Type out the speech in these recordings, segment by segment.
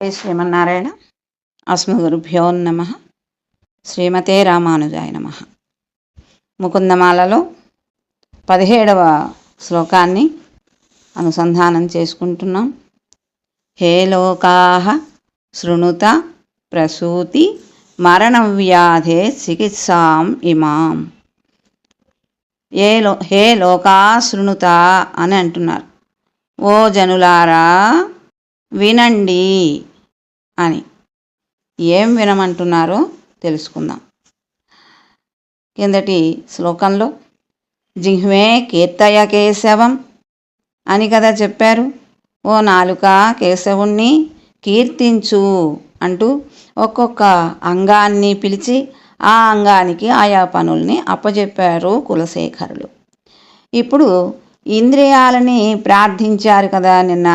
శ్రీమన్నారాయణ. అస్మద్గురుభ్యో నమః. శ్రీమతే రామానుజాయ నమః. ముకుందమాలలో 17వ శ్లోకాన్ని అనుసంధానం చేసుకుంటున్నాం. హే లోకాః శృణుత ప్రసూతి మరణవ్యాధే చికిత్సాం ఇమాం. హే లోకా శృణుత అని అంటున్నారు. ఓ జనులారా వినండి అని. ఏం వినమంటున్నారో తెలుసుకుందాం. కిందటి శ్లోకంలో జిహ్వే కీర్తయ కేశవం అని కదా చెప్పారు. ఓ నాలుక కేశవుణ్ణి కీర్తించు అంటూ ఒక్కొక్క అంగాన్ని పిలిచి ఆ అంగానికి ఆయా పనుల్ని అప్పచెప్పారు కులశేఖరులు. ఇప్పుడు ఇంద్రియాలని ప్రార్థించారు కదా నిన్న.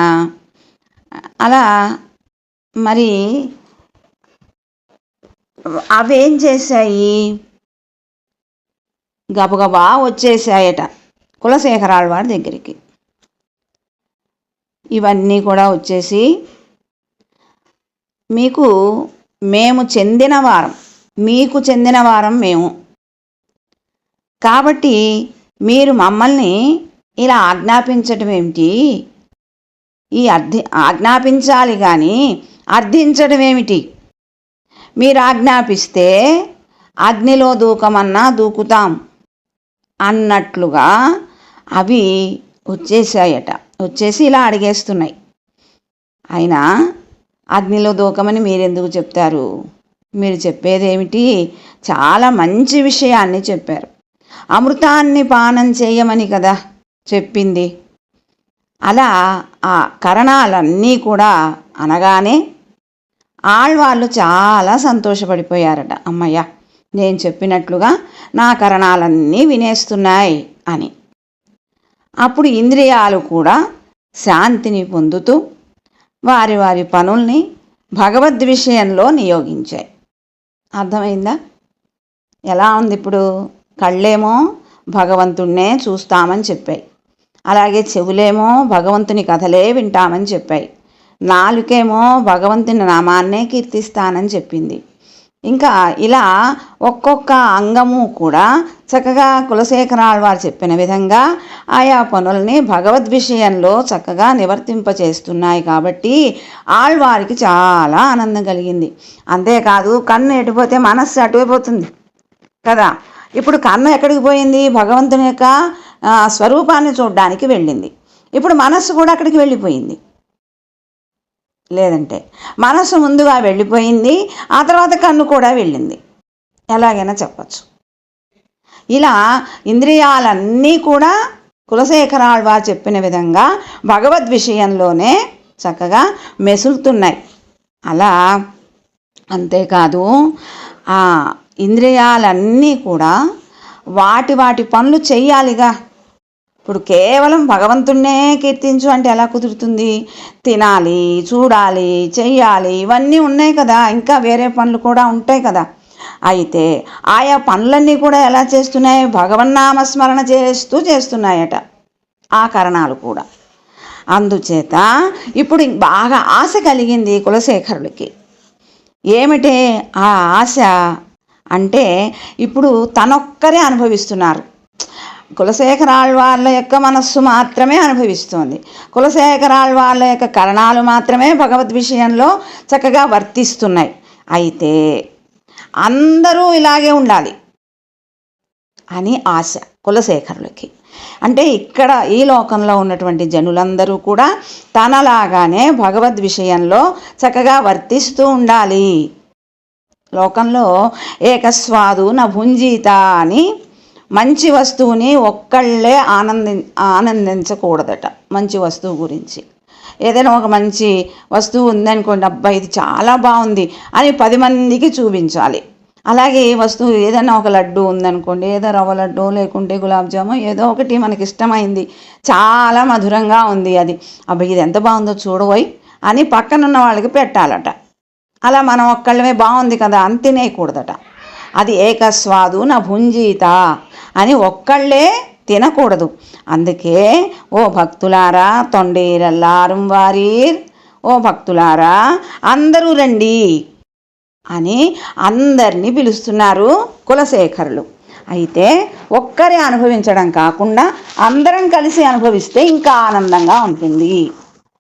అలా మరి అవేం చేశాయి? గబగబా వచ్చేసాయట కులశేఖరాల వారి దగ్గరికి. ఇవన్నీ కూడా వచ్చేసి, మేము చెందిన వారం, మీకు చెందిన వారం మేము, కాబట్టి మీరు మమ్మల్ని ఇలా ఆజ్ఞాపించటం ఏమిటి? ఆజ్ఞాపించాలి కానీ అర్థించడం ఏమిటి? మీరు ఆజ్ఞాపిస్తే అగ్నిలో దూకమన్నా దూకుతాం అన్నట్లుగా అవి వచ్చేసాయట. వచ్చేసి ఇలా అడిగేస్తున్నాయి. అయినా అగ్నిలో దూకమని మీరెందుకు చెప్తారు? మీరు చెప్పేదేమిటి? చాలా మంచి విషయాన్ని చెప్పారు. అమృతాన్ని పానం చేయమని కదా చెప్పింది. అలా ఆ కరణాలన్నీ కూడా అనగానే ఆళ్వాళ్ళు చాలా సంతోషపడిపోయారట. అమ్మయ్య, నేను చెప్పినట్లుగా నా కరణాలన్నీ వినేస్తున్నాయి అని. అప్పుడు ఇంద్రియాలు కూడా శాంతిని పొందుతూ వారి వారి పనుల్ని భగవద్ విషయంలో నియోగించాయి. అర్థమైందా? ఎలా ఉంది ఇప్పుడు? కళ్ళేమో భగవంతుణ్ణే చూస్తామని చెప్పాయి, అలాగే చెవులేమో భగవంతుని కథలే వింటామని చెప్పాయి, నాలుకేమో భగవంతుని నామాన్నే కీర్తిస్తానని చెప్పింది. ఇంకా ఇలా ఒక్కొక్క అంగము కూడా చక్కగా కులశేఖరాల వారు చెప్పిన విధంగా ఆయా పనుల్ని భగవద్ విషయంలో చక్కగా నివర్తింపచేస్తున్నాయి. కాబట్టి ఆళ్వారికి చాలా ఆనందం కలిగింది. అంతేకాదు, కన్ను ఎటుపోతే మనస్సు అటుపోతుంది కదా. ఇప్పుడు కన్ను ఎక్కడికి పోయింది? భగవంతుని యొక్క స్వరూపాన్ని చూడడానికి వెళ్ళింది. ఇప్పుడు మనస్సు కూడా అక్కడికి వెళ్ళిపోయింది. లేదంటే మనస్సు ముందుగా వెళ్ళిపోయింది, ఆ తర్వాత కన్ను కూడా వెళ్ళింది, ఎలాగైనా చెప్పచ్చు. ఇలా ఇంద్రియాలన్నీ కూడా కులశేఖరాల వారు చెప్పిన విధంగా భగవద్ విషయంలోనే చక్కగా మెసులుతున్నాయి. అలా అంతేకాదు, ఆ ఇంద్రియాలన్నీ కూడా వాటి వాటి పనులు చెయ్యాలిగా. ఇప్పుడు కేవలం భగవంతుణ్ణే కీర్తించు అంటే ఎలా కుదురుతుంది? తినాలి, చూడాలి, చెయ్యాలి, ఇవన్నీ ఉన్నాయి కదా. ఇంకా వేరే పనులు కూడా ఉంటాయి కదా. అయితే ఆయా పనులన్నీ కూడా ఎలా చేస్తున్నాయి? భగవన్నామస్మరణ చేస్తున్నాయట ఆ కరణాలు కూడా. అందుచేత ఇప్పుడు బాగా ఆశ కలిగింది కులశేఖరుడికి. ఏమిటే ఆ ఆశ అంటే, ఇప్పుడు తనొక్కరే అనుభవిస్తున్నారు. కులశేఖరాల వాళ్ళ యొక్క మనస్సు మాత్రమే అనుభవిస్తోంది. కులశేఖరాల వాళ్ళ యొక్క కరణాలు మాత్రమే భగవద్ విషయంలో చక్కగా వర్తిస్తున్నాయి. అయితే అందరూ ఇలాగే ఉండాలి అని ఆశ కులశేఖరులకి. అంటే ఇక్కడ ఈ లోకంలో ఉన్నటువంటి జనులందరూ కూడా తనలాగానే భగవద్ విషయంలో చక్కగా వర్తిస్తూ ఉండాలి. లోకంలో ఏకస్వాదు న భుంజీత అని మంచి వస్తువుని ఒక్కళ్ళే ఆనందించకూడదట. మంచి వస్తువు గురించి ఏదైనా ఒక మంచి వస్తువు ఉందనుకోండి, అబ్బా ఇది చాలా బాగుంది అని 10 మందికి చూపించాలి. అలాగే ఈ వస్తువు ఏదైనా ఒక లడ్డు ఉందనుకోండి, ఏదో రవ్వ లడ్డు లేకుంటే గులాబ్ జాము ఏదో ఒకటి మనకి ఇష్టమైంది, చాలా మధురంగా ఉంది, అది అబ్బా ఇది ఎంత బాగుందో చూడబోయి అని పక్కనున్న వాళ్ళకి పెట్టాలట. అలా మనం ఒక్కళ్ళమే బాగుంది కదా అని తినేయకూడదట. అది ఏకస్వాదు న భుంజీత అని ఒక్కళ్ళే తినకూడదు. అందుకే ఓ భక్తులారా తొండీరెల్లారం వారీర్, ఓ భక్తులారా అందరూ రండి అని అందరినీ పిలుస్తున్నారు కులశేఖరులు. అయితే ఒక్కరే అనుభవించడం కాకుండా అందరం కలిసి అనుభవిస్తే ఇంకా ఆనందంగా ఉంటుంది.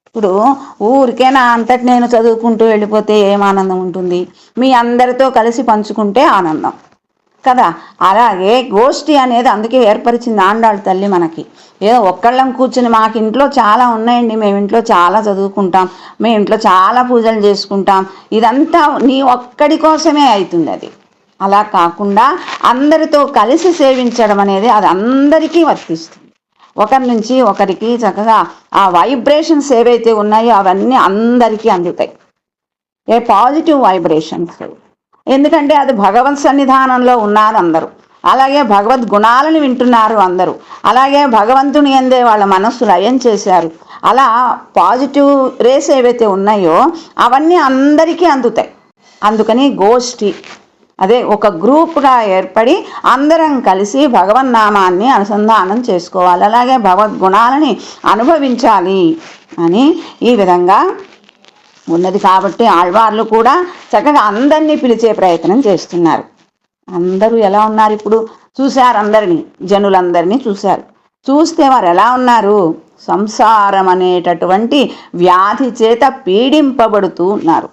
ఇప్పుడు ఊరికే నా అంతటి నేను చదువుకుంటూ వెళ్ళిపోతే ఏం ఆనందం ఉంటుంది? మీ అందరితో కలిసి పంచుకుంటే ఆనందం కదా. అలాగే గోష్ఠి అనేది అందుకే ఏర్పరిచింది ఆండాళ్ళ తల్లి మనకి. ఏదో ఒక్కళ్ళం కూర్చుని మాకు ఇంట్లో చాలా ఉన్నాయండి, మేము ఇంట్లో చాలా చదువుకుంటాం, మేము ఇంట్లో చాలా పూజలు చేసుకుంటాం, ఇదంతా నీ ఒక్కడి కోసమే అవుతుంది. అది అలా కాకుండా అందరితో కలిసి సేవించడం అనేది అది అందరికీ వర్తిస్తుంది. ఒకరి నుంచి ఒకరికి చక్కగా ఆ వైబ్రేషన్స్ ఏవైతే ఉన్నాయో అవన్నీ అందరికీ అందుతాయి. Positive vibrations. ఎందుకంటే అది భగవత్ సన్నిధానంలో ఉన్నారు అందరూ, అలాగే భగవద్ గుణాలను వింటున్నారు అందరూ, అలాగే భగవంతుని యందే వాళ్ళ మనస్సు లయం చేశారు. అలా పాజిటివ్ రేస్ ఏవైతే ఉన్నాయో అవన్నీ అందరికీ అందుతాయి. అందుకని గోష్ఠి అదే ఒక గ్రూప్గా ఏర్పడి అందరం కలిసి భగవన్నామాన్ని అనుసంధానం చేసుకోవాలి, అలాగే భగవద్గుణాలని అనుభవించాలి అని ఈ విధంగా ఉన్నది. కాబట్టి ఆళ్వార్లు కూడా చక్కగా అందరినీ పిలిచే ప్రయత్నం చేస్తున్నారు. అందరూ ఎలా ఉన్నారు ఇప్పుడు చూశారు, అందరినీ జనులందరినీ చూశారు. చూస్తే వారు ఎలా ఉన్నారు? సంసారం అనేటటువంటి వ్యాధి చేత పీడింపబడుతూ ఉన్నారు.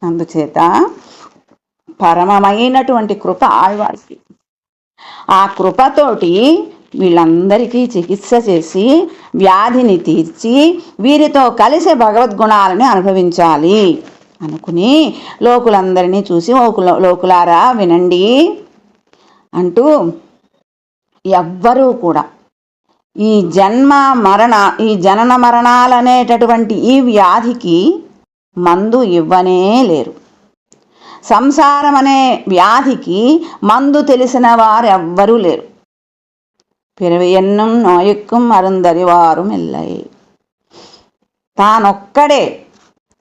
అందుచేత పరమమైనటువంటి కృప ఆళ్వారికి. ఆ కృపతోటి వీళ్ళందరికీ చికిత్స చేసి వ్యాధిని తీర్చి వీరితో కలిసి భగవద్గుణాలని అనుభవించాలి అనుకుని లోకులందరినీ చూసి లోకులారా వినండి అంటూ ఎవ్వరూ కూడా ఈ జనన మరణాలనేటటువంటి ఈ వ్యాధికి మందు ఇవ్వనే లేరు. సంసారం అనే వ్యాధికి మందు తెలిసిన వారు ఎవ్వరూ లేరు. పిరవి ఎన్నం నోయక్కుం అరుందరివారు మెల్లై. తానొక్కడే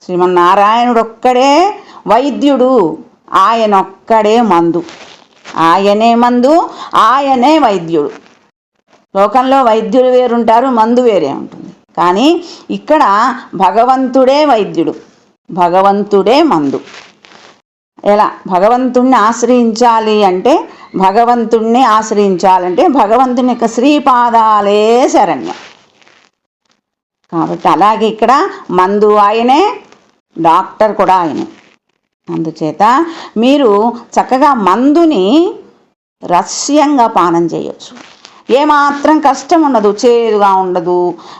శ్రీమన్నారాయణుడొక్కడే వైద్యుడు, ఆయనొక్కడే మందు, ఆయనే మందు, ఆయనే వైద్యుడు. లోకంలో వైద్యులు వేరుంటారు, మందు వేరే ఉంటుంది. కానీ ఇక్కడ భగవంతుడే వైద్యుడు, భగవంతుడే మందు. ఎలా భగవంతుణ్ణి ఆశ్రయించాలి అంటే భగవంతుని యొక్క శ్రీపాదాలే శరణ్యం. కాబట్టి అలాగే ఇక్కడ మందు ఆయనే, డాక్టర్ కూడా ఆయనే. అందుచేత మీరు చక్కగా మందుని రహస్యంగా పానం చేయొచ్చు. ఏమాత్రం కష్టం ఉండదు, చేదుగా ఉండదు,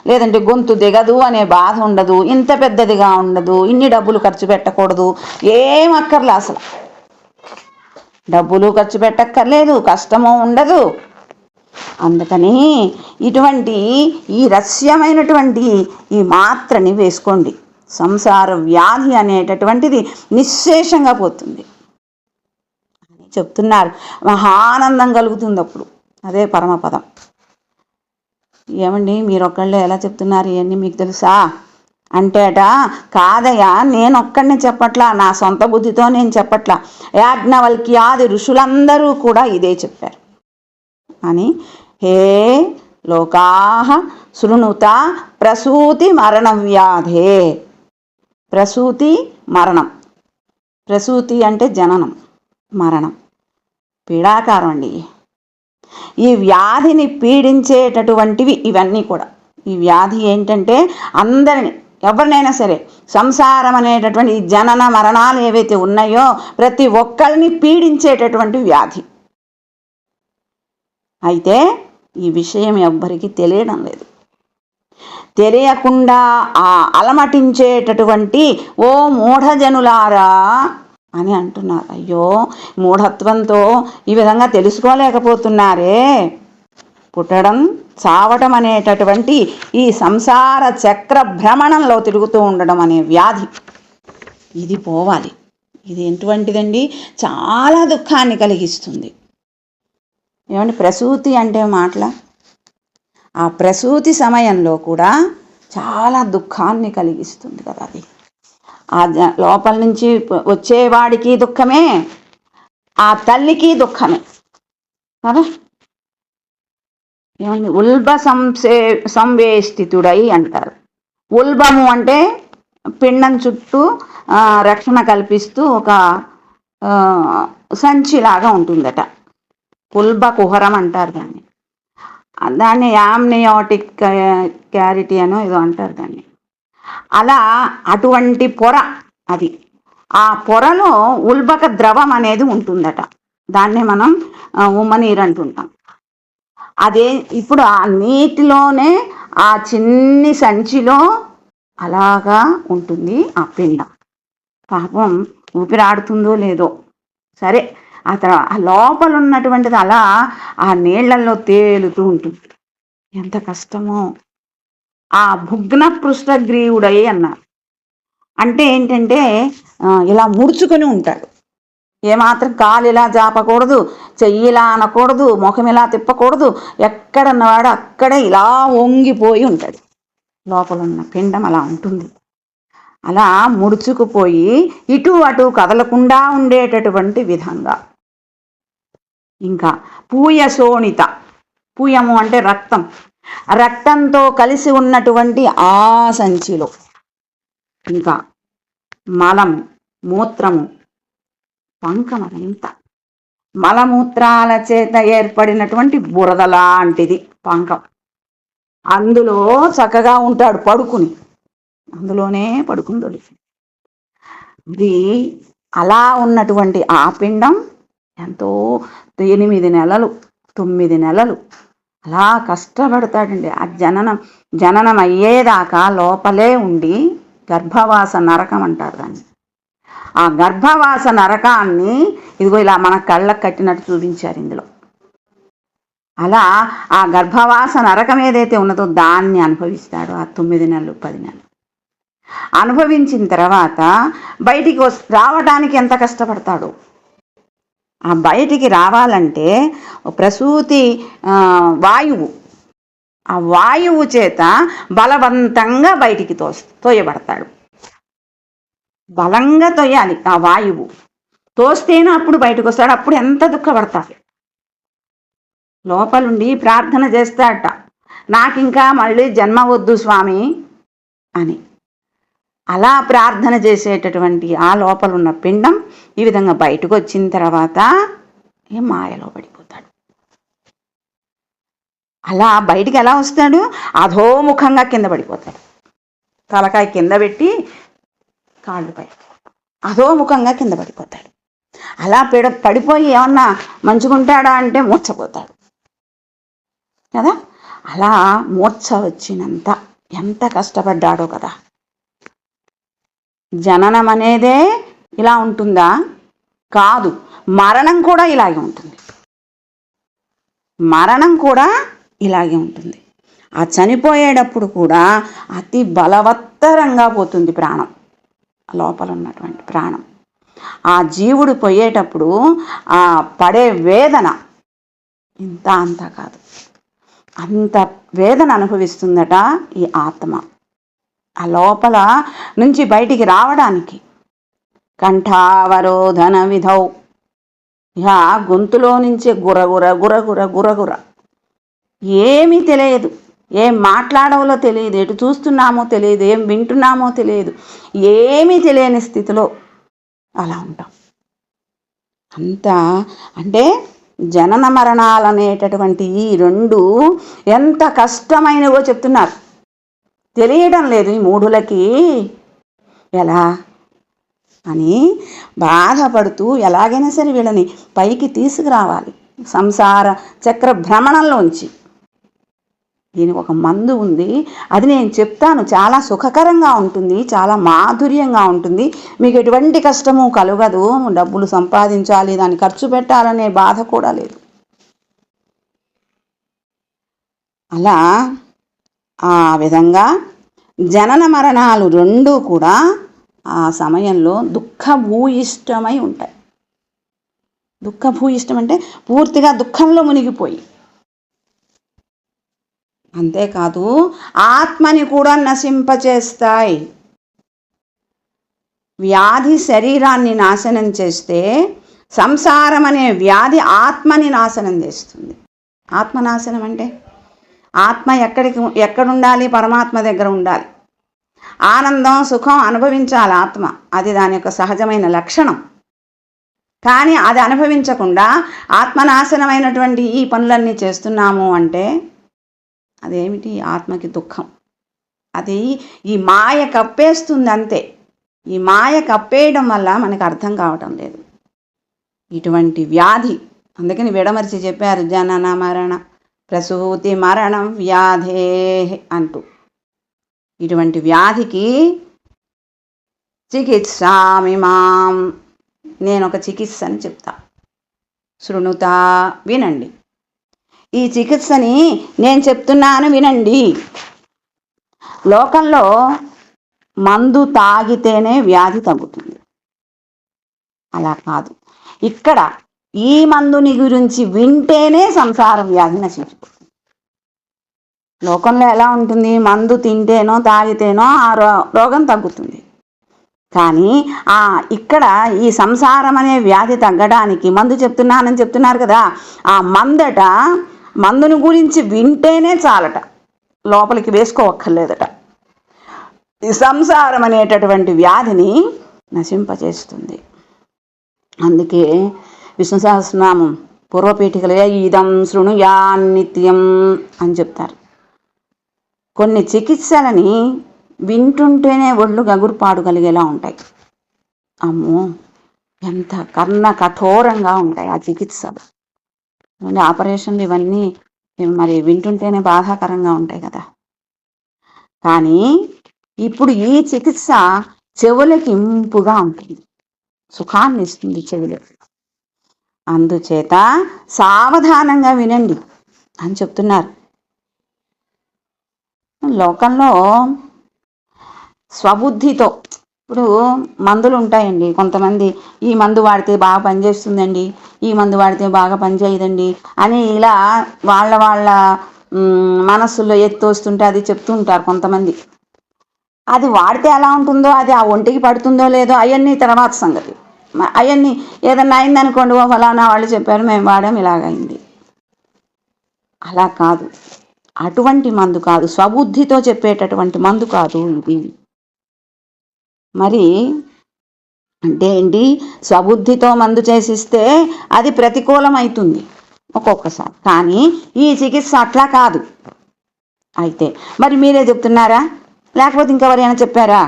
లేదంటే గొంతు దిగదు అనే బాధ ఉండదు, ఇంత పెద్దదిగా ఉండదు, ఇన్ని డబ్బులు ఖర్చు పెట్టకూడదు, ఏం అక్కర్లే, అసలు డబ్బులు ఖర్చు పెట్టక్కర్లేదు, కష్టము ఉండదు. అందుకని ఇటువంటి ఈ రహస్యమైనటువంటి ఈ మాత్రని వేసుకోండి. సంసార వ్యాధి అనేటటువంటిది నిశ్శేషంగా పోతుంది అని చెప్తున్నారు. మహానందం కలుగుతుంది అప్పుడు. అదే పరమపదం. ఏమండి మీరొక్కళ్ళే ఎలా చెప్తున్నారు ఇవన్నీ మీకు తెలుసా అంటేట, కాదయ్యా నేనొక్కడిని చెప్పట్లా, నా సొంత బుద్ధితో నేను చెప్పట్లా, యాజ్ఞవల్క్యాది ఋషులందరూ కూడా ఇదే చెప్పారు అని. హే లోకాః శృణుత ప్రసూతి మరణ వ్యాధే. ప్రసూతి మరణం. ప్రసూతి అంటే జననం, మరణం పీడాకారం అండి. ఈ వ్యాధిని పీడించేటటువంటివి ఇవన్నీ కూడా. ఈ వ్యాధి ఏంటంటే అందరిని, ఎవరినైనా సరే, సంసారం అనేటటువంటి ఈ జనన మరణాలు ఏవైతే ఉన్నాయో ప్రతి ఒక్కరిని పీడించేటటువంటి వ్యాధి. అయితే ఈ విషయం ఎవ్వరికీ తెలియడం లేదు. తెలియకుండా ఆ అలమటించేటటువంటి ఓ మూఢజనులారా అని అంటున్నారు. అయ్యో మూఢత్వంతో ఈ విధంగా తెలుసుకోలేకపోతున్నారే. పుట్టడం చావటం అనేటటువంటి ఈ సంసార చక్ర భ్రమణంలో తిరుగుతూ ఉండడం అనే వ్యాధి, ఇది పోవాలి. ఇది ఎటువంటిదండి? చాలా దుఃఖాన్ని కలిగిస్తుంది. ఏమంటే ప్రసూతి అంటే మాటల, ఆ ప్రసూతి సమయంలో కూడా చాలా దుఃఖాన్ని కలిగిస్తుంది కదా. అది ఆ లోపల నుంచి వచ్చేవాడికి దుఃఖమే, ఆ తల్లికి దుఃఖమే కదా. ఏమండి ఉల్బ సంవేష్టితుడై అంటారు. ఉల్బము అంటే పిండం చుట్టూ రక్షణ కల్పిస్తూ ఒక సంచిలాగా ఉంటుందట. పుల్బ కుహరం అంటారు దాన్ని. దాన్ని యామ్నియాటిక్ క్యారిటీ అనో ఏదో అంటారు దాన్ని. అలా అటువంటి పొర అది. ఆ పొరలో ఉల్బక ద్రవం అనేది ఉంటుందట. దాన్నే మనం ఉమ్మనీరు అంటుంటాం. అదే ఇప్పుడు ఆ నీటిలోనే ఆ చిన్ని సంచిలో అలాగా ఉంటుంది ఆ పిండం. పాపం ఊపిరాడుతుందో లేదో సరే, ఆ తర్వాత ఆ లోపల ఉన్నటువంటిది అలా ఆ నీళ్లలో తేలుతూ ఉంటుంది. ఎంత కష్టమో. ఆ భుగ్న పృష్ఠగ్రీవుడై అన్నారు. అంటే ఏంటంటే ఇలా ముడుచుకొని ఉంటాడు. ఏమాత్రం కాలు ఇలా జాపకూడదు, చెయ్యి ఇలా అనకూడదు, ముఖం ఇలా తిప్పకూడదు. ఎక్కడన్నవాడు అక్కడే ఇలా వంగిపోయి ఉంటాడు. లోపల ఉన్న పిండం అలా ఉంటుంది. అలా ముడుచుకుపోయి ఇటు అటు కదలకుండా ఉండేటటువంటి విధంగా. ఇంకా పూయశోణిత, పూయము అంటే రక్తం, రక్తంతో కలిసి ఉన్నటువంటి ఆ సంచిలో ఇంకా మలము, మూత్రము, పంకమనంతా మలమూత్రాల చేత ఏర్పడినటువంటి బురద లాంటిది పంకం. అందులో చక్కగా ఉంటాడు పడుకుని, అందులోనే పడుకుని దొరికి. ఇది అలా ఉన్నటువంటి ఆ పిండం ఎంతో 8 నెలలు 9 నెలలు అలా కష్టపడతాడండి. ఆ జననం అయ్యేదాకా లోపలే ఉండి గర్భవాస నరకం అంటారు దాన్ని. ఆ గర్భవాస నరకాన్ని ఇదిగో ఇలా మన కళ్ళకు కట్టినట్టు చూపించారు ఇందులో. అలా ఆ గర్భవాస నరకం ఏదైతే ఉన్నదో దాన్ని అనుభవిస్తాడు ఆ 9 నెలలు 10 నెలలు. అనుభవించిన తర్వాత బయటికి రావటానికి ఎంత కష్టపడతాడు. ఆ బయటికి రావాలంటే ప్రసూతి వాయువు, ఆ వాయువు చేత బలవంతంగా బయటికి తోయబడతాడు. బలంగా తోయాలి ఆ వాయువు. తోస్తేనే అప్పుడు బయటకు వస్తాడు. అప్పుడు ఎంత దుఃఖపడతాడు. లోపలుండి ప్రార్థన చేస్తాడట, నాకింకా మళ్ళీ జన్మ వద్దు స్వామి అని. అలా ప్రార్థన చేసేటటువంటి ఆ లోపల ఉన్న పిండం ఈ విధంగా బయటకు వచ్చిన తర్వాత మాయలో పడిపోతాడు. అలా బయటికి ఎలా వస్తాడు? అధోముఖంగా కింద పడిపోతాడు. తలకాయ కింద పెట్టి కాళ్ళు పై అధోముఖంగా కింద పడిపోతాడు. అలా పడిపోయి ఏమన్నా మంచుకుంటాడా అంటే మూర్ఛపోతాడు కదా. అలా మూర్ఛ వచ్చినంత ఎంత కష్టపడ్డాడో కదా. జననం అనేదే ఇలా ఉంటుందా? కాదు, మరణం కూడా ఇలాగే ఉంటుంది. మరణం కూడా ఇలాగే ఉంటుంది. ఆ చనిపోయేటప్పుడు కూడా అతి బలవత్తరంగా పోతుంది ప్రాణం, లోపల ఉన్నటువంటి ప్రాణం. ఆ జీవుడు పోయేటప్పుడు ఆ పడే వేదన ఇంత అంతా కాదు, అంత వేదన అనుభవిస్తుందట ఈ ఆత్మ. ఆ లోపల నుంచి బయటికి రావడానికి కంఠావరోధన విధౌ, ఇక గొంతులో నుంచి గురగుర గురగుర గురగుర, ఏమీ తెలియదు, ఏం మాట్లాడవలో తెలియదు, ఎటు చూస్తున్నామో తెలియదు, ఏం వింటున్నామో తెలియదు, ఏమీ తెలియని స్థితిలో అలా ఉంటాం. అంతా అంటే జనన మరణాలు అనేటటువంటి ఈ రెండు ఎంత కష్టమైనవో చెప్తున్నారు. తెలియడం లేదు ఈ మూఢులకి ఎలా అని బాధపడుతూ ఎలాగైనా సరే వీళ్ళని పైకి తీసుకురావాలి సంసార చక్ర భ్రమణంలోంచి. దీనికి ఒక మందు ఉంది, అది నేను చెప్తాను. చాలా సుఖకరంగా ఉంటుంది, చాలా మాధుర్యంగా ఉంటుంది. మీకు ఎటువంటి కష్టము కలగదు. డబ్బులు సంపాదించాలి, దాన్ని ఖర్చు పెట్టాలనే బాధ కూడా లేదు. అలా ఆ విధంగా జనన మరణాలు రెండూ కూడా ఆ సమయంలో దుఃఖభూయిష్టమై ఉంటాయి. దుఃఖభూయిష్టం అంటే పూర్తిగా దుఃఖంలో మునిగిపోయి. అంతేకాదు ఆత్మని కూడా నశింపచేస్తాయి. వ్యాధి శరీరాన్ని నాశనం చేస్తే సంసారం అనే వ్యాధి ఆత్మని నాశనం చేస్తుంది. ఆత్మనాశనం అంటే ఆత్మ ఎక్కడుండాలి? పరమాత్మ దగ్గర ఉండాలి. ఆనందం సుఖం అనుభవించాలి ఆత్మ, అది దాని యొక్క సహజమైన లక్షణం. కానీ అది అనుభవించకుండా ఆత్మనాశనమైనటువంటి ఈ పనులన్నీ చేస్తున్నాము అంటే అదేమిటి? ఆత్మకి దుఃఖం. అది ఈ మాయ కప్పేస్తుంది అంతే. ఈ మాయ కప్పేయడం వల్ల మనకు అర్థం కావటం లేదు ఇటువంటి వ్యాధి. అందుకని విడమర్చి చెప్పారు, జనన మరణ ప్రసూతి మరణం వ్యాధే అంటూ. ఇటువంటి వ్యాధికి చికిత్సామిమాం, నేను ఒక చికిత్స అని చెప్తా, శృణుతా వినండి. ఈ చికిత్సని నేను చెప్తున్నాను వినండి. లోకంలో మందు తాగితేనే వ్యాధి తగ్గుతుంది, అలా కాదు. ఇక్కడ ఈ మందుని గురించి వింటేనే సంసార వ్యాధి నశించిపోతుంది. లోకంలో ఎలా ఉంటుంది? మందు తింటేనో తాగితేనో ఆ రోగం తగ్గుతుంది. కానీ ఇక్కడ ఈ సంసారం అనే వ్యాధి తగ్గడానికి మందు చెప్తున్నానని చెప్తున్నారు కదా, ఆ మందుని గురించి వింటేనే చాలట, లోపలికి వేసుకోవక్కర్లేదట. ఈ సంసారం అనేటటువంటి వ్యాధిని నశింపచేస్తుంది. అందుకే విష్ణు సహస్రనామం పూర్వపీఠికలో ఇదం శృణుయాన్నిత్యం అని చెప్తారు. కొన్ని చికిత్సలని వింటుంటేనే ఒళ్ళు గగురుపాడు కలిగేలా ఉంటాయి. అమ్మో, ఎంత కర్ణ కఠోరంగా ఉంటాయి ఆ చికిత్సలు. ఆపరేషన్లు ఇవన్నీ మరి వింటుంటేనే బాధాకరంగా ఉంటాయి కదా. కానీ ఇప్పుడు ఈ చికిత్స చెవులకి ఇంపుగా ఉంటుంది, సుఖాన్ని ఇస్తుంది చెవులకి. అందుచేత సావధానంగా వినండి అని చెప్తున్నారు. లోకంలో స్వబుద్ధితో ఇప్పుడు మందులు ఉంటాయండి. కొంతమంది ఈ మందు వాడితే బాగా పనిచేస్తుందండి, ఈ మందు వాడితే బాగా పనిచేయదండి అని ఇలా వాళ్ళ మనస్సులో ఎత్తొస్తుంటే అది చెప్తూ ఉంటారు కొంతమంది. అది వాడితే ఎలా ఉంటుందో, అది ఆ ఒంటికి పడుతుందో లేదో అవన్నీ తర్వాత సంగతి. అవన్నీ ఏదన్నా అయిందనుకోండి, ఓ ఫలానా వాళ్ళు చెప్పారు మేము వాడాం ఇలాగైంది. అలా కాదు, అటువంటి మందు కాదు, స్వబుద్ధితో చెప్పేటటువంటి మందు కాదు ఇది. మరి అంటే ఏంటి? స్వబుద్ధితో మందు చేసిస్తే అది ప్రతికూలమవుతుంది ఒక్కొక్కసారి. కానీ ఈ చికిత్స అట్లా కాదు. అయితే మరి మీరే చెప్తున్నారా, లేకపోతే ఇంకెవరైనా చెప్పారా?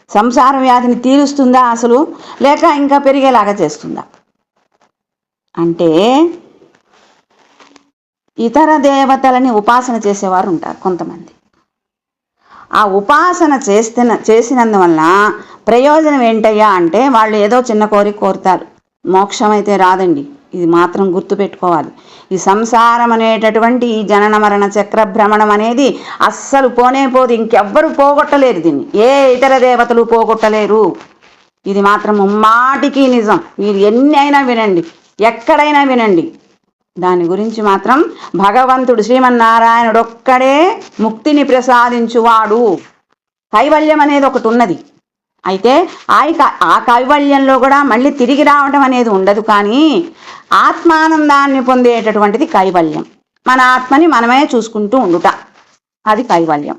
సంసార వ్యాధిని తీరుస్తుందా అసలు, లేక ఇంకా పెరిగేలాగా చేస్తుందా? అంటే ఇతర దేవతలని ఉపాసన చేసేవారు ఉంటారు కొంతమంది. ఆ ఉపాసన చేసినందువల్ల ప్రయోజనం ఏంటయ్యా అంటే వాళ్ళు ఏదో చిన్న కోరిక కోరుతారు, మోక్షం అయితే రాదండి. ఇది మాత్రం గుర్తుపెట్టుకోవాలి. ఈ సంసారం అనేటటువంటి ఈ జనన మరణ చక్ర భ్రమణం అనేది అస్సలు పోనే పోదు. ఇంకెవ్వరు పోగొట్టలేరు దీన్ని, ఏ ఇతర దేవతలు పోగొట్టలేరు. ఇది మాత్రం ముమ్మాటికి నిజం. మీరు ఎన్ని అయినా వినండి, ఎక్కడైనా వినండి. దాని గురించి మాత్రం భగవంతుడు శ్రీమన్నారాయణుడు ఒక్కడే ముక్తిని ప్రసాదించువాడు. కైవల్యం అనేది ఒకటి ఉన్నది. అయితే ఆ కైవల్యంలో కూడా మళ్ళీ తిరిగి రావడం అనేది ఉండదు. కానీ ఆత్మానందాన్ని పొందేటటువంటిది కైవల్యం. మన ఆత్మని మనమే చూసుకుంటూ ఉండుట, అది కైవల్యం.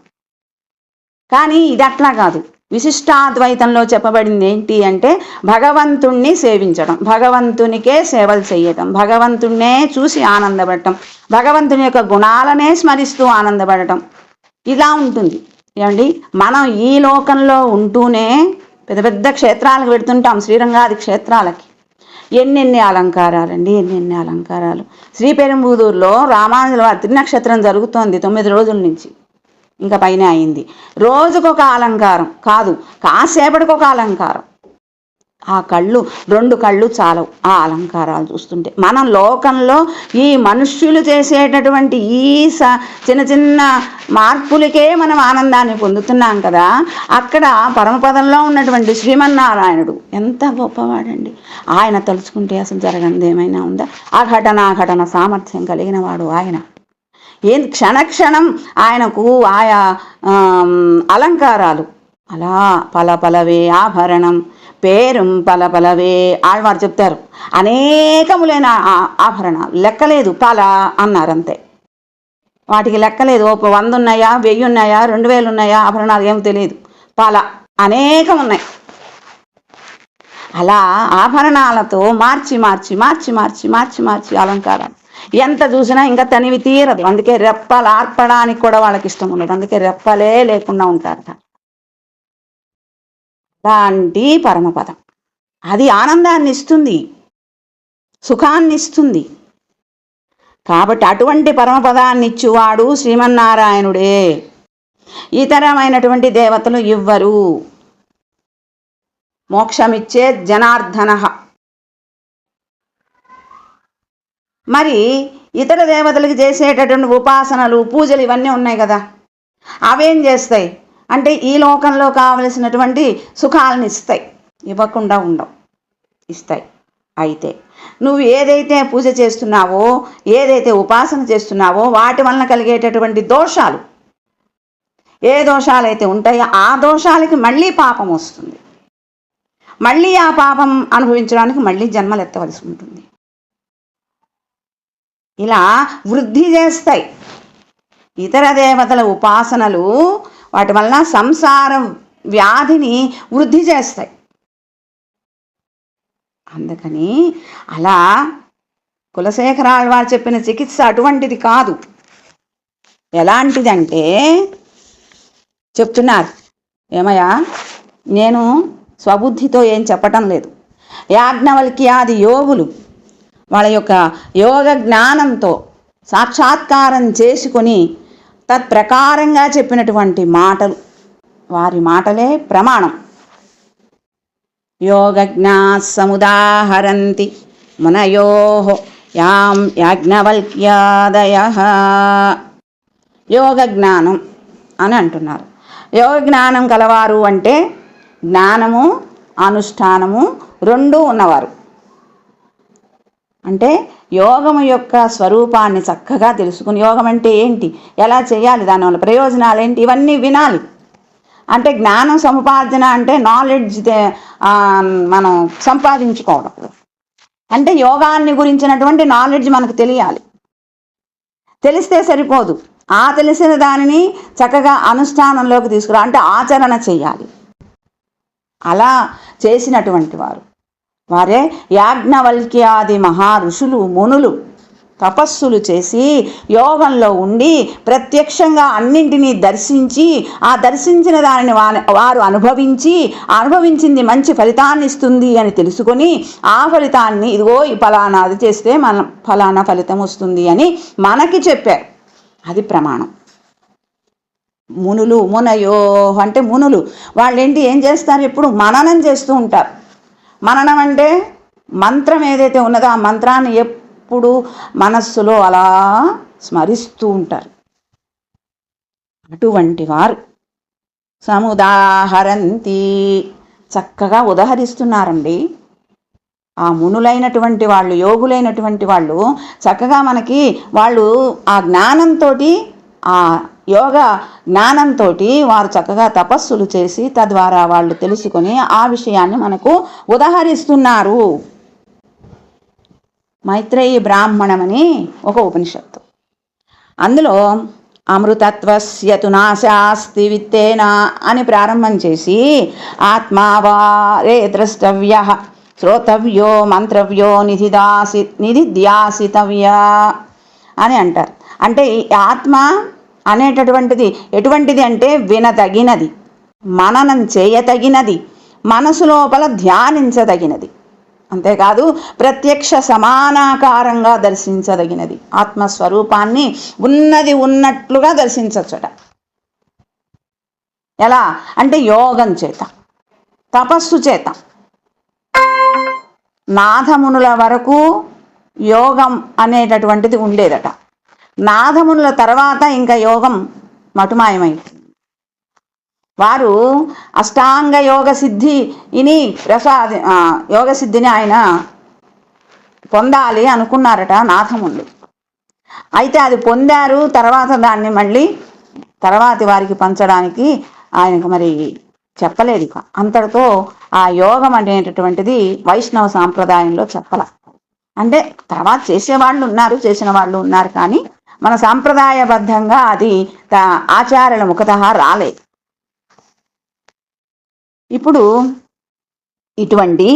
కానీ ఇది అట్లా కాదు. విశిష్టాద్వైతంలో చెప్పబడింది ఏంటి అంటే భగవంతుణ్ణి సేవించడం, భగవంతునికే సేవలు చేయటం, భగవంతుణ్ణే చూసి ఆనందపడటం, భగవంతుని యొక్క గుణాలనే స్మరిస్తూ ఆనందపడటం, ఇలా ఉంటుంది. ఏమండి, మనం ఈ లోకంలో ఉంటూనే పెద్ద పెద్ద క్షేత్రాలకు పెడుతుంటాం, శ్రీరంగాది క్షేత్రాలకి. ఎన్నెన్ని అలంకారాలండి, ఎన్నెన్ని అలంకారాలు. శ్రీపెరుంబుదూరులో రామానుజుల వారి తిరునక్షత్రం జరుగుతోంది 9 రోజుల నుంచి, ఇంకా పైన అయింది. రోజుకొక అలంకారం కాదు, కాసేపటికి ఒక అలంకారం. ఆ కళ్ళు 2 కళ్ళు చాలవు ఆ అలంకారాలు చూస్తుంటే. మనం లోకంలో ఈ మనుష్యులు చేసేటటువంటి ఈ చిన్న చిన్న మార్పులకే మనం ఆనందాన్ని పొందుతున్నాం కదా. అక్కడ పరమపదంలో ఉన్నటువంటి శ్రీమన్నారాయణుడు ఎంత గొప్పవాడండి. ఆయన తలుచుకుంటే అసలు జరగనిది ఏమైనా ఉందా? ఘటన సామర్థ్యం కలిగిన వాడు ఆయన. క్షణక్షణం ఆయనకు ఆయా అలంకారాలు అలా పలపలవే ఆభరణం పేరుం పలపలవే ఆళ్వారు చెప్తారు. అనేకములైన ఆభరణాలు, లెక్కలేదు, పల అన్నారంతే. వాటికి లెక్కలేదు. 100 ఉన్నాయా, 1000 ఉన్నాయా, 2000 ఉన్నాయా ఆభరణాలు ఏమో తెలియదు. రెప్పల అనేకం ఉన్నాయి. అలా ఆభరణాలతో మార్చి మార్చి మార్చి మార్చి మార్చి మార్చి అలంకారాలు ఎంత చూసినా ఇంకా తనివి తీరదు. అందుకే రెప్పలు ఆర్పడానికి కూడా వాళ్ళకి ఇష్టం ఉండదు. అందుకే రెప్పలే లేకుండా ఉంటారట. అలాంటి పరమపదం అది ఆనందాన్ని ఇస్తుంది, సుఖాన్ని ఇస్తుంది. కాబట్టి అటువంటి పరమపదాన్ని ఇచ్చువాడు శ్రీమన్నారాయణుడే. ఇతరమైనటువంటి దేవతలు ఇవ్వరు. మోక్షమిచ్చే జనార్దన. మరి ఇతర దేవతలకు చేసేటటువంటి ఉపాసనలు, పూజలు ఇవన్నీ ఉన్నాయి కదా, అవేం చేస్తాయి అంటే ఈ లోకంలో కావలసినటువంటి సుఖాలను ఇస్తాయి, ఇవ్వకుండా ఉండవు, ఇస్తాయి. అయితే నువ్వు ఏదైతే పూజ చేస్తున్నావో, ఏదైతే ఉపాసన చేస్తున్నావో వాటి వలన కలిగేటటువంటి దోషాలు, ఏ దోషాలైతే ఉంటాయో ఆ దోషాలకి మళ్ళీ పాపం వస్తుంది. మళ్ళీ ఆ పాపం అనుభవించడానికి మళ్ళీ జన్మలు ఎత్తవలసి ఉంటుంది. ఇలా వృద్ధి చేస్తాయి ఇతర దేవతల ఉపాసనలు. వాటి వలన సంసార వ్యాధిని వృద్ధి చేస్తాయి. అందుకని అలా కులశేఖరాళ్వారు చెప్పిన చికిత్స అటువంటిది కాదు. ఎలాంటిదంటే చెప్తున్నారు, ఏమయ్యా నేను స్వబుద్ధితో ఏం చెప్పటం లేదు. యాజ్ఞవల్క్యాది యోగులు వాళ్ళ యొక్క యోగ జ్ఞానంతో సాక్షాత్కారం చేసుకొని తత్ప్రకారంగా చెప్పినటువంటి మాటలు, వారి మాటలే ప్రమాణం. యోగజ్ఞా సముదాహరంతి మునయో యాం యాజ్ఞవల్క్యాదయ. యోగ జ్ఞానం అని అంటున్నారు. యోగ జ్ఞానం కలవారు అంటే జ్ఞానము అనుష్ఠానము రెండూ ఉన్నవారు. అంటే యోగము యొక్క స్వరూపాన్ని చక్కగా తెలుసుకుని, యోగం అంటే ఏంటి, ఎలా చేయాలి, దానివల్ల ప్రయోజనాలు ఏంటి, ఇవన్నీ వినాలి. అంటే జ్ఞానం సముపార్జన అంటే నాలెడ్జ్ మనం సంపాదించుకోవడం. అంటే యోగాన్ని గురించినటువంటి నాలెడ్జ్ మనకు తెలియాలి. తెలిస్తే సరిపోదు, ఆ తెలిసిన దానిని చక్కగా అనుష్ఠానంలోకి తీసుకురా, అంటే ఆచరణ చేయాలి. అలా చేసినటువంటి వారే యాజ్ఞవల్క్యాది మహా ఋషులు, మునులు తపస్సులు చేసి యోగంలో ఉండి ప్రత్యక్షంగా అన్నింటినీ దర్శించి, ఆ దర్శించిన దానిని వారు అనుభవించింది మంచి ఫలితాన్ని ఇస్తుంది అని తెలుసుకొని, ఆ ఫలితాన్ని ఇదిగో ఈ ఫలానాది చేస్తే మన ఫలానా ఫలితం వస్తుంది అని మనకి చెప్పారు. అది ప్రమాణం. మునయో అంటే మునులు వాళ్ళేంటి ఏం చేస్తారు, ఎప్పుడు మననం చేస్తూ ఉంటారు. మననం అంటే మంత్రం ఏదైతే ఉన్నదో ఆ మంత్రాన్ని ఎప్పుడు మనస్సులో అలా స్మరిస్తూ ఉంటారు. అటువంటి వారు సముదాహరంతి చక్కగా ఉదహరిస్తున్నారండి. ఆ మునులైనటువంటి వాళ్ళు, యోగులైనటువంటి వాళ్ళు చక్కగా మనకి వాళ్ళు ఆ జ్ఞానంతో, ఆ యోగ జ్ఞానంతో వారు చక్కగా తపస్సులు చేసి తద్వారా వాళ్ళు తెలుసుకొని ఆ విషయాన్ని మనకు ఉదహరిస్తున్నారు. మైత్రేయి బ్రాహ్మణమని ఒక ఉపనిషత్తు, అందులో అమృతత్వస్యతు నాశాస్తి విత్తేన అని ప్రారంభం చేసి ఆత్మావారే ద్రష్టవ్య శ్రోతవ్యో మంత్రవ్యో నిధిధ్యాసితవ్య అని అంటారు. అంటే ఈ ఆత్మ అనేటటువంటిది ఎటువంటిది అంటే వినతగినది, మననం చేయతగినది, మనసు లోపల ధ్యానించదగినది, అంతేకాదు ప్రత్యక్ష సమానాకారంగా దర్శించదగినది. ఆత్మస్వరూపాన్ని ఉన్నది ఉన్నట్లుగా దర్శించవచ్చట. ఎలా అంటే యోగం చేత, తపస్సు చేత. నాథమునుల వరకు యోగం అనేటటువంటిది ఉండేదట. నాథమునుల తర్వాత ఇంకా యోగం మటుమాయమైంది. వారు అష్టాంగ యోగ సిద్ధిని యోగ సిద్ధిని ఆయన పొందాలి అనుకున్నారట నాథమునులు. అయితే అది పొందారు, తర్వాత దాన్ని మళ్ళీ తర్వాతి వారికి పంచడానికి ఆయనకు మరి చెప్పలేదు. అంతటితో ఆ యోగం అనేటటువంటిది వైష్ణవ సాంప్రదాయంలో చెప్పల. అంటే తర్వాత చేసిన వాళ్ళు ఉన్నారు, కానీ మన సాంప్రదాయబద్ధంగా అది ఆచార్యుల ముఖతః రాలేదు. ఇప్పుడు ఇటువంటి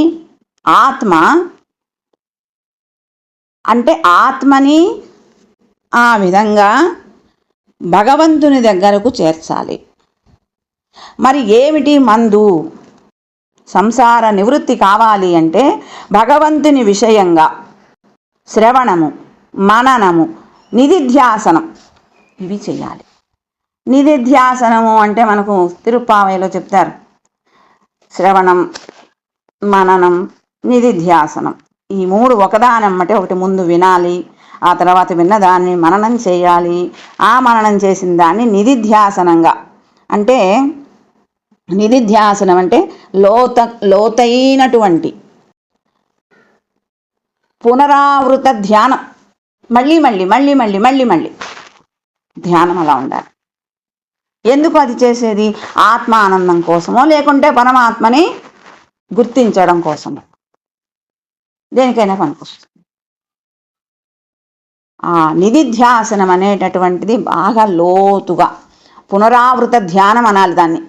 ఆత్మ అంటే ఆత్మని ఆ విధంగా భగవంతుని దగ్గరకు చేర్చాలి. మరి ఏమిటి మందు? సంసార నివృత్తి కావాలి అంటే భగవంతుని విషయంగా శ్రవణము, మననము, నిధిధ్యాసనం ఇవి చేయాలి. నిధిధ్యాసనము అంటే మనకు తిరుప్పావైలో చెప్తారు, శ్రవణం, మననం, నిధిధ్యాసనం ఈ మూడు ఒకదానమ్మటే ఒకటి ముందు వినాలి, ఆ తర్వాత విన్న దాన్ని మననం చేయాలి, ఆ మననం చేసిన దాన్ని నిధిధ్యాసనంగా అంటే నిధిధ్యాసనం అంటే లోతైనటువంటి పునరావృత ధ్యానం. మళ్ళీ మళ్ళీ మళ్ళీ మళ్ళీ మళ్ళీ మళ్ళీ ధ్యానం అలా ఉండాలి. ఎందుకు అది చేసేది? ఆత్మ ఆనందం కోసమో లేకుంటే పరమాత్మని గుర్తించడం కోసమో, దేనికైనా పనికొస్తుంది. ఆ నిధిధ్యాసనం అనేటటువంటిది బాగా లోతుగా పునరావృత ధ్యానం అనాలి దాన్ని.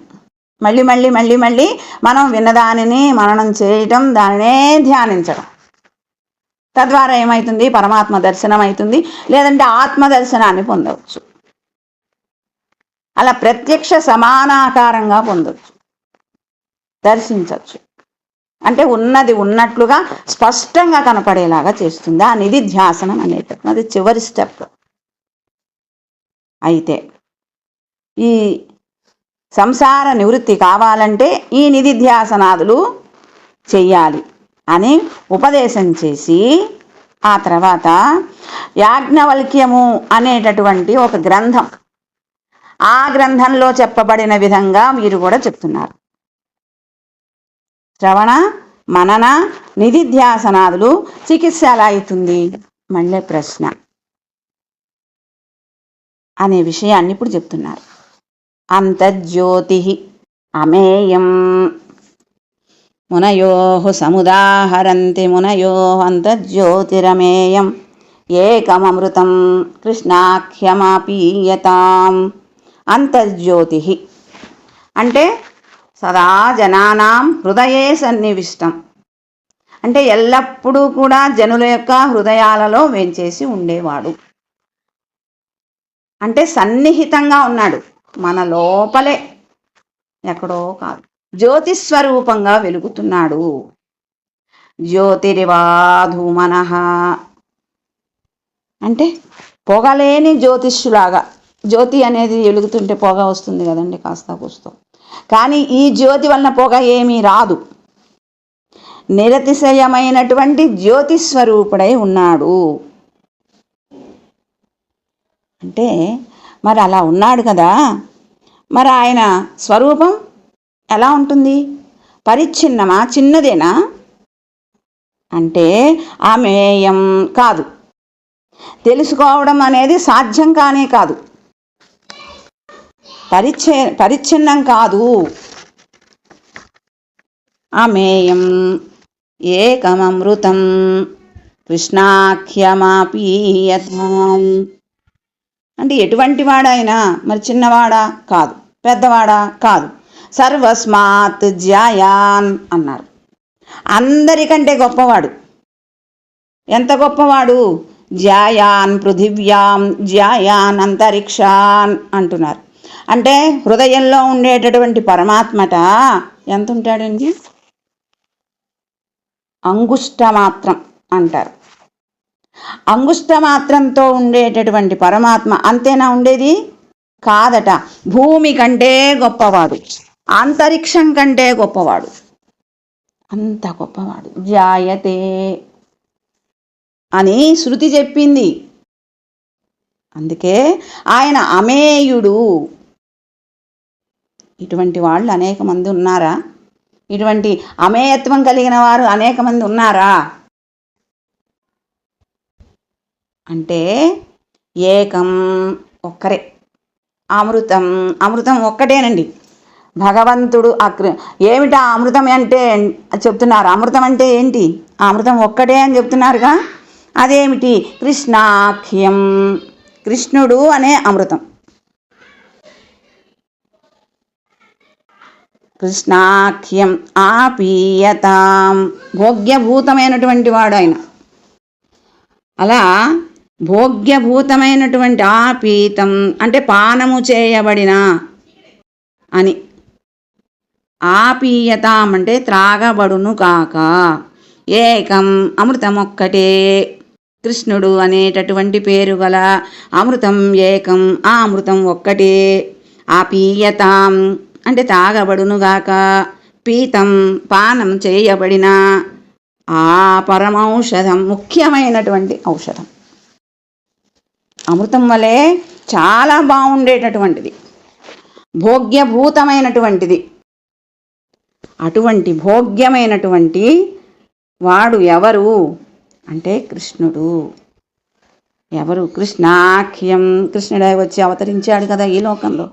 మళ్ళీ మళ్ళీ మళ్ళీ మళ్ళీ మనం విన్నదానిని మననం చేయటం, దానినే ధ్యానించడం. తద్వారా ఏమవుతుంది? పరమాత్మ దర్శనం అవుతుంది, లేదంటే ఆత్మ దర్శనాన్ని పొందవచ్చు. అలా ప్రత్యక్ష సమానాకారంగా పొందవచ్చు, దర్శించవచ్చు. అంటే ఉన్నది ఉన్నట్లుగా స్పష్టంగా కనపడేలాగా చేస్తుంది ఆ నిధిధ్యాసనం అనేటప్పుడు. అది చివరి స్టెప్. అయితే ఈ సంసార నివృత్తి కావాలంటే ఈ నిధిధ్యాసనాదులు చెయ్యాలి అని ఉపదేశం చేసి ఆ తర్వాత యాజ్ఞవల్క్యము అనేటటువంటి ఒక గ్రంథం, ఆ గ్రంథంలో చెప్పబడిన విధంగా వీరు కూడా చెప్తున్నారు. శ్రవణ, మనన, నిధిధ్యాసనాదులు చికిత్స ఎలా అవుతుంది? మళ్ళీ ప్రశ్న అనే విషయాన్ని ఇప్పుడు చెప్తున్నారు. అంతర్జ్యోతి అమేయం మునయో సముదాహరంతి మునయో అంతర్జ్యోతిరమేయం ఏకమమృతం కృష్ణాఖ్యమాపీయతాం. అంతర్జ్యోతి అంటే సదా జనానాం హృదయే సన్నివిష్టం అంటే ఎల్లప్పుడూ కూడా జనుల యొక్క హృదయాలలో వేంచేసి ఉండేవాడు. అంటే సన్నిహితంగా ఉన్నాడు, మన లోపలే, ఎక్కడో కాదు. జ్యోతిస్వరూపంగా వెలుగుతున్నాడు. జ్యోతిరివాధూమనః అంటే పొగలేని జ్యోతిష్యులాగా. జ్యోతి అనేది వెలుగుతుంటే పొగ వస్తుంది కదండి, కాస్త కూస్తో. కానీ ఈ జ్యోతి వలన పొగ ఏమీ రాదు. నిరతిశయమైనటువంటి జ్యోతిస్వరూపుడై ఉన్నాడు. అంటే మరి అలా ఉన్నాడు కదా, మరి ఆయన స్వరూపం ఎలా ఉంటుంది? పరిచ్ఛిన్నమా? చిన్నదేనా? అంటే అమేయం కాదు. తెలుసుకోవడం అనేది సాధ్యం కానే కాదు. పరిచ్ఛిన్నం కాదు. అమేయం ఏకమమృతం కృష్ణాఖ్యమాపీయతాం అంటే ఎటువంటి వాడైనా, మరి చిన్నవాడా? కాదు. పెద్దవాడా? కాదు. సర్వస్మాత్ జ్యాయాన్ అన్నారు. అందరికంటే గొప్పవాడు. ఎంత గొప్పవాడు? జ్యాయాన్ పృథివ్యాం జ్యాయాన్ అంతరిక్షాన్ అంటున్నారు. అంటే హృదయంలో ఉండేటటువంటి పరమాత్మట ఎంత ఉంటాడండి? అంగుష్టమాత్రం అంటారు. అంగుష్టమాత్రంతో ఉండేటటువంటి పరమాత్మ అంతేనా ఉండేది? కాదట. భూమి కంటే గొప్పవాడు, అంతరిక్షం కంటే గొప్పవాడు, అంత గొప్పవాడు. జాయతే అని శృతి చెప్పింది. అందుకే ఆయన అమేయుడు. ఇటువంటి వాళ్ళు అనేక మంది ఉన్నారా? ఇటువంటి అమేయత్వం కలిగిన వారు అనేక మంది ఉన్నారా? అంటే ఏకం ఒక్కరే. అమృతం, అమృతం ఒక్కటేనండి. భగవంతుడు ఏమిటా అమృతం అంటే చెప్తున్నారు. అమృతం అంటే ఏంటి? అమృతం ఒక్కటే అని చెప్తున్నారుగా. అదేమిటి? కృష్ణాఖ్యం, కృష్ణుడు అనే అమృతం. కృష్ణాఖ్యం ఆపీయతాం, భోగ్యభూతమైనటువంటి వాడు ఆయన. అలా భోగ్యభూతమైనటువంటి ఆపీతం అంటే పానము చేయబడిన అని, ఆపీయతాం అంటే త్రాగబడును కాక, ఏకం అమృతమొక్కటే, కృష్ణుడు అనేటటువంటి పేరు గల అమృతం ఏకం, ఆ అమృతం ఒక్కటే. ఆపీయతాం అంటే తాగబడునుగాక, పీతం పానం చేయబడిన, ఆ పరమౌషధం ముఖ్యమైనటువంటి ఔషధం. అమృతం వలె చాలా బాగుండేటటువంటిది, భోగ్యభూతమైనటువంటిది. అటువంటి భోగ్యమైనటువంటి వాడు ఎవరు అంటే కృష్ణుడు. ఎవరు? కృష్ణాఖ్యం, కృష్ణుడై వచ్చి అవతరించాడు కదా ఈ లోకంలో.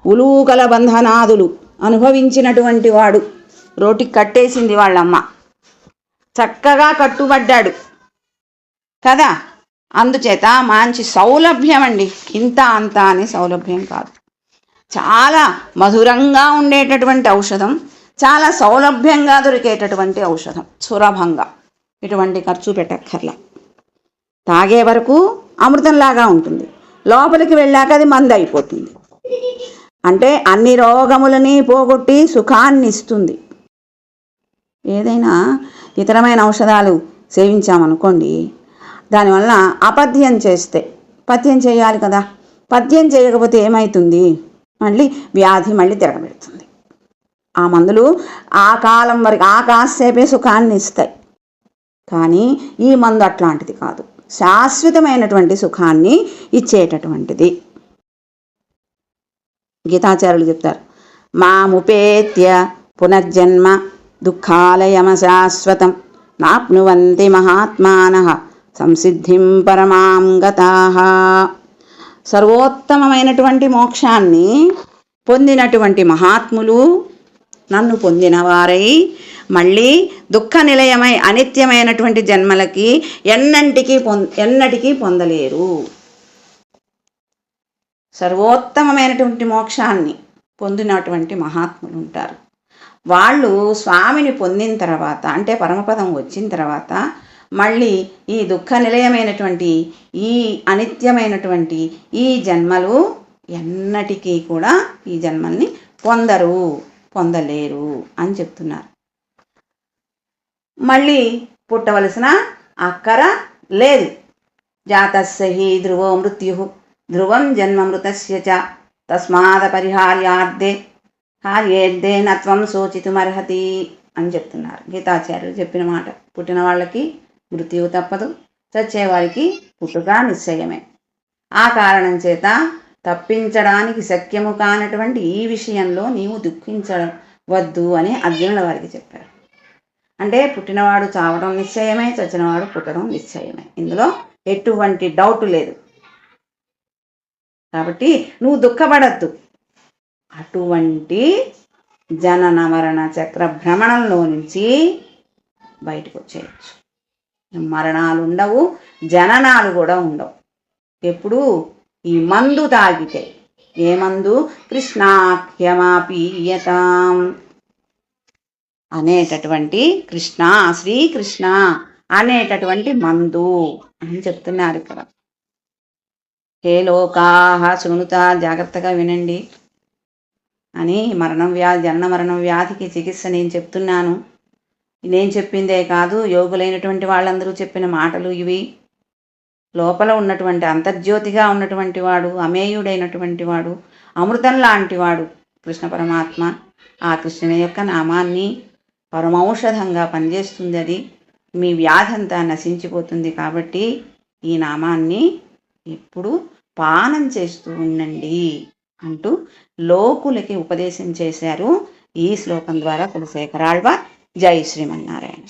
ఉలూకల బంధనాదులు అనుభవించినటువంటి వాడు. రోటికి కట్టేసింది వాళ్ళమ్మ, చక్కగా కట్టుబడ్డాడు కదా. అందుచేత మంచి సౌలభ్యం అండి, ఇంత అంత అని సౌలభ్యం కాదు, చాలా మధురంగా ఉండేటటువంటి ఔషధం, చాలా సౌలభ్యంగా దొరికేటటువంటి ఔషధం, సులభంగా, ఎటువంటి ఖర్చు పెట్టక్కర్లా. తాగే వరకు అమృతంలాగా ఉంటుంది, లోపలికి వెళ్ళాక అది మందు అయిపోతుంది. అంటే అన్ని రోగములని పోగొట్టి సుఖాన్ని ఇస్తుంది. ఏదైనా ఇతరమైన ఔషధాలు సేవించామనుకోండి, దానివల్ల అపథ్యం చేస్తే, పథ్యం చేయాలి కదా, పథ్యం చేయకపోతే ఏమవుతుంది? మళ్ళీ వ్యాధి మళ్ళీ తిరగబెడుతుంది. ఆ మందులు ఆ కాలం వరకు ఆ కాసేపే సుఖాన్ని ఇస్తాయి, కానీ ఈ మందు అట్లాంటిది కాదు, శాశ్వతమైనటువంటి సుఖాన్ని ఇచ్చేటటువంటిది. గీతాచార్యులు చెప్తారు, మాముపేత్య పునర్జన్మ దుఃఖాలయమశాశ్వతం నాప్నువంతి మహాత్మానః సంసిద్ధిం పరమాం గతాః. సర్వోత్తమమైనటువంటి మోక్షాన్ని పొందినటువంటి మహాత్ములు, నన్ను పొందినవారై మళ్ళీ దుఃఖ నిలయమై అనిత్యమైనటువంటి జన్మలకి ఎన్నటికీ పొందలేరు. సర్వోత్తమమైనటువంటి మోక్షాన్ని పొందినటువంటి మహాత్ములు ఉంటారు. వాళ్ళు స్వామిని పొందిన తర్వాత, అంటే పరమపదం వచ్చిన తర్వాత, మళ్ళీ ఈ దుఃఖ నిలయమైనటువంటి ఈ అనిత్యమైనటువంటి ఈ జన్మలు ఎన్నటికీ కూడా ఈ జన్మల్ని పొందలేరు అని చెప్తున్నారు. మళ్ళీ పుట్టవలసిన అక్కర లేదు. జాతస్య హి ధ్రువో మృత్యు ధ్రువం జన్మమృతస్య చ తస్మాదపరిహార్యార్థే నత్వం శోచితుమర్హతి అని చెప్తున్నారు గీతాచార్యులు చెప్పిన మాట. పుట్టిన వాళ్ళకి మృత్యువు తప్పదు, చచ్చేవారికి పుట్టుక నిశ్చయమే. ఆ కారణం చేత తప్పించడానికి శక్యము కానటువంటి ఈ విషయంలో నీవు దుఃఖించవద్దు అని అర్జునుల వారికి చెప్పారు. అంటే పుట్టినవాడు చావడం నిశ్చయమే, చచ్చినవాడు పుట్టడం నిశ్చయమే, ఇందులో ఎటువంటి డౌట్ లేదు. కాబట్టి నువ్వు దుఃఖపడద్దు. అటువంటి జనన మరణ చక్ర భ్రమణంలో నుంచి బయటకు వచ్చేయచ్చు. మరణాలు ఉండవు, జననాలు కూడా ఉండవు. ఎప్పుడు? ఈ మందు తాగితే. ఏ మందు? కృష్ణాఖ్యమాపీయతాం అనేటటువంటి కృష్ణ, శ్రీకృష్ణ అనేటటువంటి మందు అని చెప్తున్నారు ఇక్కడ. హే లోకాః శృణుతా, జాగ్రత్తగా వినండి అని. జనన మరణ వ్యాధికి చికిత్స నేను చెప్తున్నాను. నేను చెప్పిందే కాదు, యోగులైనటువంటి వాళ్ళందరూ చెప్పిన మాటలు ఇవి. లోపల ఉన్నటువంటి అంతర్జ్యోతిగా ఉన్నటువంటి వాడు, అమేయుడైనటువంటి వాడు, అమృతం లాంటి వాడు కృష్ణ పరమాత్మ. ఆ కృష్ణుని యొక్క నామాన్ని పరమౌషధంగా పనిచేస్తుంది. అది మీ వ్యాధి అంతా నశించిపోతుంది. కాబట్టి ఈ నామాన్ని ఎప్పుడు పానం చేస్తూ ఉండండి అంటూ లోకులకి ఉపదేశం చేశారు ఈ శ్లోకం ద్వారా కులశేఖరాళ్వార్. జై శ్రీమన్నారాయణ.